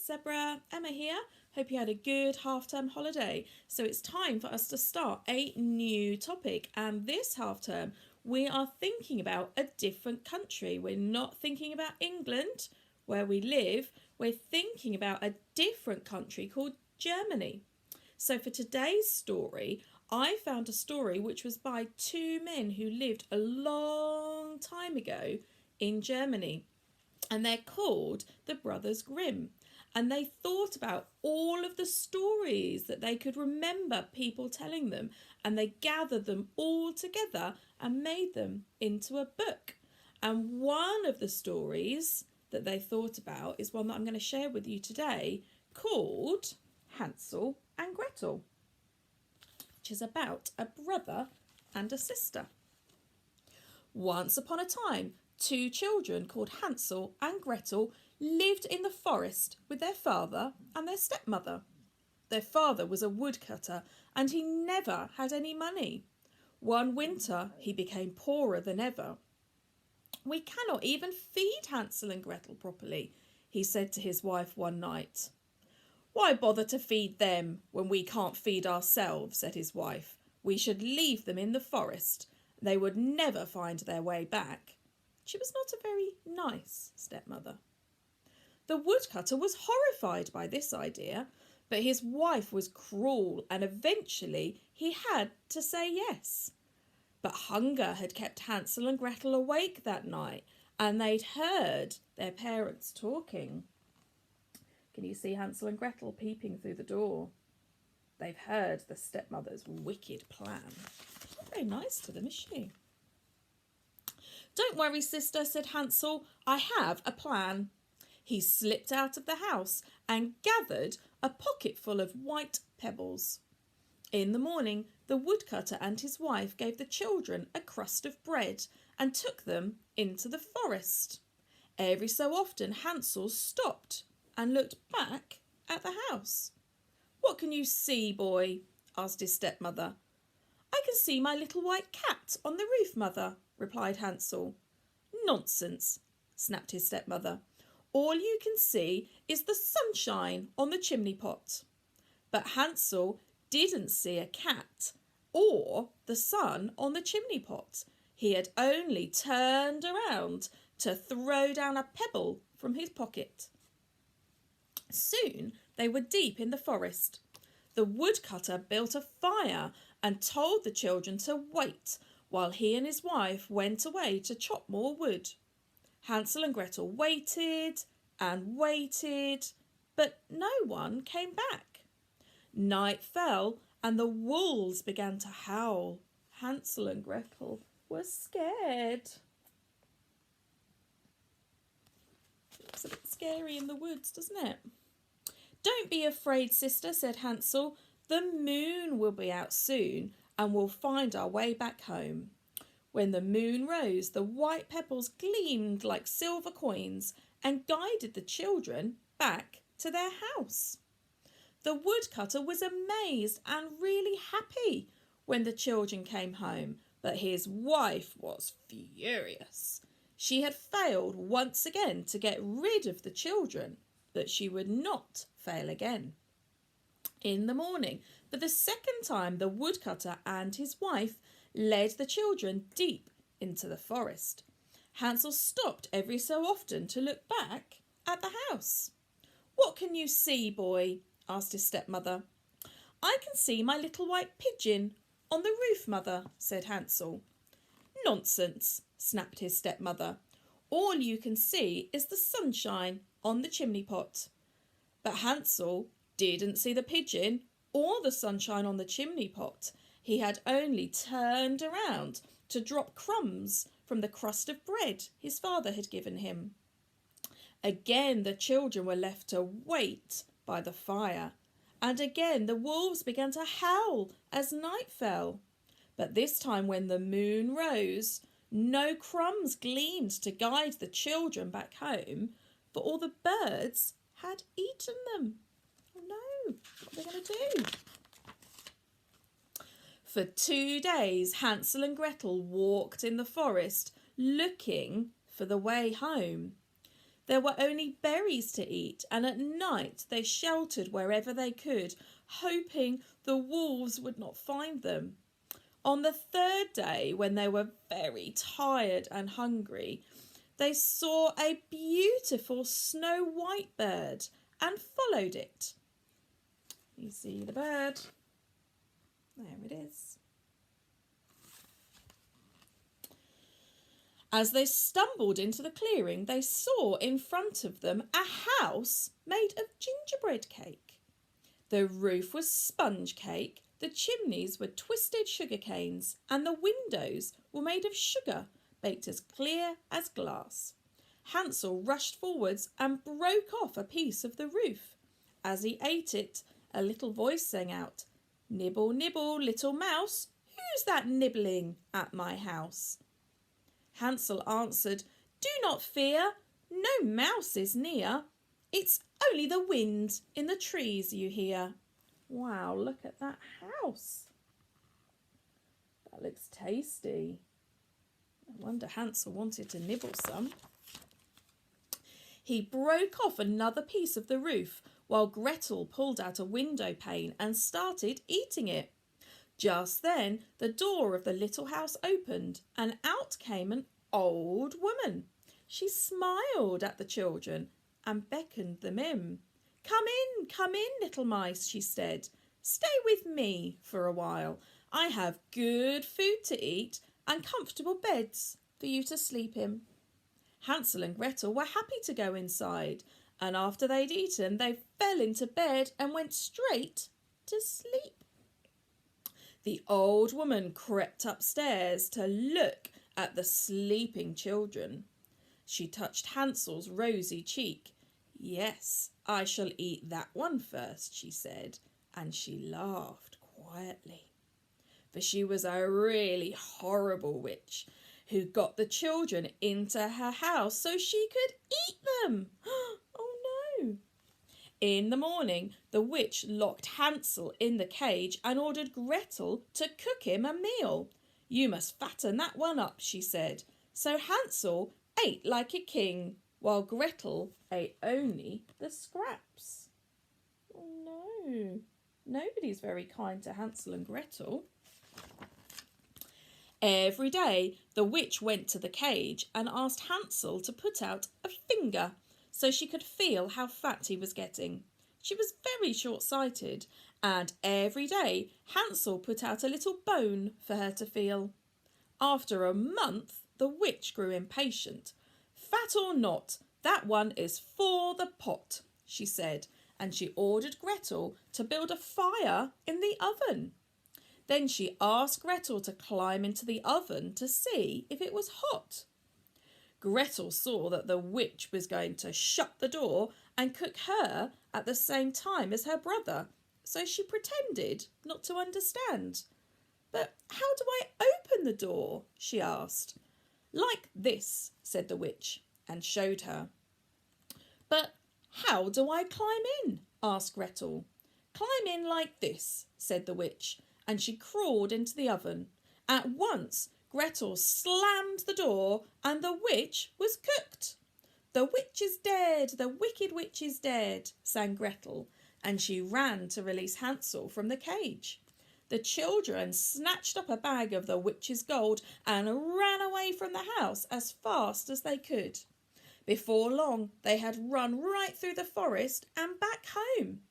Zebra, Emma here. Hope you had a good half-term holiday. So it's time for us to start a new topic, and this half-term we are thinking about a different country. We're not thinking about England, where we live. We're thinking about a different country called Germany. So for today's story, I found a story which was by two men who lived a long time ago in Germany. And they're called the Brothers Grimm. And they thought about all of the stories that they could remember people telling them, and they gathered them all together and made them into a book. And one of the stories that they thought about is one that I'm going to share with you today, called Hansel and Gretel, which is about a brother and a sister. Once upon a time, two children called Hansel and Gretel lived in the forest with their father and their stepmother. Their father was a woodcutter and he never had any money. One winter he became poorer than ever. "We cannot even feed Hansel and Gretel properly," he said to his wife one night. "Why bother to feed them when we can't feed ourselves?" said his wife. "We should leave them in the forest. They would never find their way back." She was not a very nice stepmother. The woodcutter was horrified by this idea, but his wife was cruel and eventually he had to say yes. But hunger had kept Hansel and Gretel awake that night, and they'd heard their parents talking. Can you see Hansel and Gretel peeping through the door? They've heard the stepmother's wicked plan. Not very nice to them, is she? "Don't worry, sister," said Hansel. "I have a plan." He slipped out of the house and gathered a pocket full of white pebbles. In the morning, the woodcutter and his wife gave the children a crust of bread and took them into the forest. Every so often, Hansel stopped and looked back at the house. "What can you see, boy?" asked his stepmother. "I can see my little white cat on the roof, mother," replied Hansel. "Nonsense," snapped his stepmother. "All you can see is the sunshine on the chimney pot." But Hansel didn't see a cat or the sun on the chimney pot. He had only turned around to throw down a pebble from his pocket. Soon they were deep in the forest. The woodcutter built a fire and told the children to wait while he and his wife went away to chop more wood. Hansel and Gretel waited and waited, but no one came back. Night fell and the wolves began to howl. Hansel and Gretel were scared. Looks a bit scary in the woods, doesn't it? "Don't be afraid, sister," said Hansel. "The moon will be out soon and we'll find our way back home." When the moon rose, the white pebbles gleamed like silver coins and guided the children back to their house. The woodcutter was amazed and really happy when the children came home, but his wife was furious. She had failed once again to get rid of the children, but she would not fail again. In the morning, for the second time, the woodcutter and his wife led the children deep into the forest. Hansel stopped every so often to look back at the house. "What can you see, boy?" asked his stepmother. "I can see my little white pigeon on the roof, mother," said Hansel. "Nonsense," snapped his stepmother. "All you can see is the sunshine on the chimney pot." But Hansel didn't see the pigeon or the sunshine on the chimney pot. He had only turned around to drop crumbs from the crust of bread his father had given him. Again the children were left to wait by the fire, and again the wolves began to howl as night fell. But this time, when the moon rose, no crumbs gleamed to guide the children back home, for all the birds had eaten them. Oh no, what are they going to do? For 2 days, Hansel and Gretel walked in the forest looking for the way home. There were only berries to eat, and at night they sheltered wherever they could, hoping the wolves would not find them. On the third day, when they were very tired and hungry, they saw a beautiful snow-white bird and followed it. You see the bird? There it is. As they stumbled into the clearing, they saw in front of them a house made of gingerbread cake. The roof was sponge cake, the chimneys were twisted sugar canes, and the windows were made of sugar, baked as clear as glass. Hansel rushed forwards and broke off a piece of the roof. As he ate it, a little voice sang out, "Nibble, nibble, little mouse, who's that nibbling at my house?" Hansel answered, "Do not fear, no mouse is near. It's only the wind in the trees you hear." Wow, look at that house. That looks tasty. I wonder Hansel wanted to nibble some. He broke off another piece of the roof while Gretel pulled out a window pane and started eating it. Just then, the door of the little house opened and out came an old woman. She smiled at the children and beckoned them in. Come in, little mice," she said. "Stay with me for a while. I have good food to eat and comfortable beds for you to sleep in." Hansel and Gretel were happy to go inside, and after they'd eaten, they fell into bed and went straight to sleep. The old woman crept upstairs to look at the sleeping children. She touched Hansel's rosy cheek. "Yes, I shall eat that one first," she said, and she laughed quietly. For she was a really horrible witch who got the children into her house so she could eat them. Oh no! In the morning, the witch locked Hansel in the cage and ordered Gretel to cook him a meal. "You must fatten that one up," she said. So Hansel ate like a king, while Gretel ate only the scraps. Oh no, nobody's very kind to Hansel and Gretel. Every day, the witch went to the cage and asked Hansel to put out a finger so she could feel how fat he was getting. She was very short-sighted, and every day Hansel put out a little bone for her to feel. After a month, the witch grew impatient. "Fat or not, that one is for the pot," she said, and she ordered Gretel to build a fire in the oven. Then she asked Gretel to climb into the oven to see if it was hot. Gretel saw that the witch was going to shut the door and cook her at the same time as her brother, so she pretended not to understand. "But how do I open the door?" she asked. "Like this," said the witch, and showed her. "But how do I climb in?" asked Gretel. "Climb in like this," said the witch, and she crawled into the oven. At once, Gretel slammed the door and the witch was cooked. "The witch is dead, the wicked witch is dead," sang Gretel, and she ran to release Hansel from the cage. The children snatched up a bag of the witch's gold and ran away from the house as fast as they could. Before long, they had run right through the forest and back home.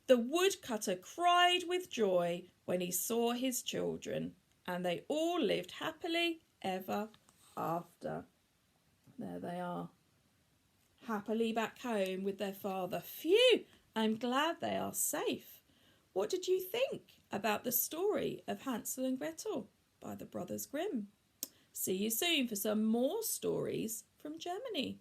The woodcutter cried with joy when he saw his children, and they all lived happily ever after. There they are, happily back home with their father. Phew, I'm glad they are safe. What did you think about the story of Hansel and Gretel by the Brothers Grimm? See you soon for some more stories from Germany.